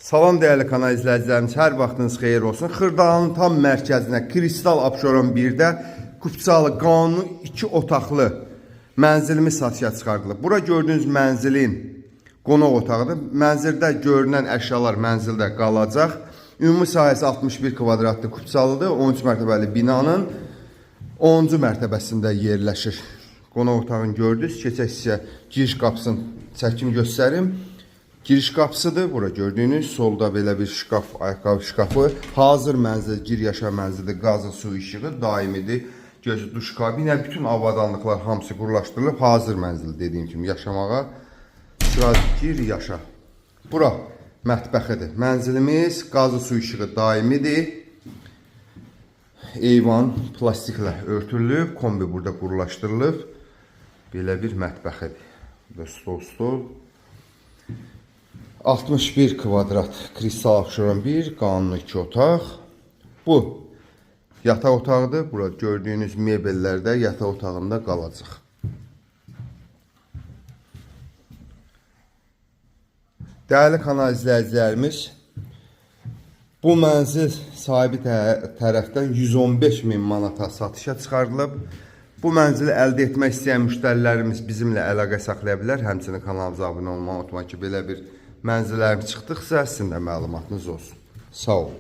Salam dəyərli kanal izləyicilərimiz, hər vaxtınız xeyir olsun. Xırdalanın tam mərkəzinə Kristal Abşeron 1-də Kupçalı qanuni 2 otaqlı mənzilimiz satışa çıxardılıb. Bura gördüyünüz mənzilin qonaq otağıdır. Mənzildə görünən əşyalar mənzildə qalacaq. Ümumi sahəsi 61 kvadratlı Kupçalıdır. 13 mərtəbəli binanın 10-cu mərtəbəsində yerləşir. Qonaq otağını gördünüz. Keçək sizə giriş qapısını çəkim göstərim. Giriş qapısıdır. Bura gördüyünüz solda belə bir şkaf, ayaqqabı şkafı. Hazır mənzil, gir yaşa mənzildir. Qazı, su işığı daimidir. Gözü duş kabinə, bütün avadanlıqlar hamısı qurulaşdırılıb. Hazır mənzil dediyim kimi yaşamağa. Sıra gir yaşa. Bura mətbəxidir. Mənzilimiz qazı, su işığı daimidir. Eyvan plastiklə örtülüb. Kombi burada qurulaşdırılıb. Belə bir mətbəxidir. Burada stol. 61 kvadrat Kristal Abşeron 1, qanuni 2 otaq. Bu yataq otağıdır. Burada gördüyünüz mebellər də yataq otağında qalacaq. Dəyərli kanal izləyicilərimiz, bu mənzil sahibi tərəfdən 115 min manata satışa çıxarılıb. Bu mənzili əldə etmək istəyən müştərilərimiz bizimlə əlaqə saxlaya bilər. Həmçinin kanalımıza abunə olmağı unutmayın ki, belə bir mənzillərimiz çıxdıqsa sizin də məlumatınız olsun. Sağ olun.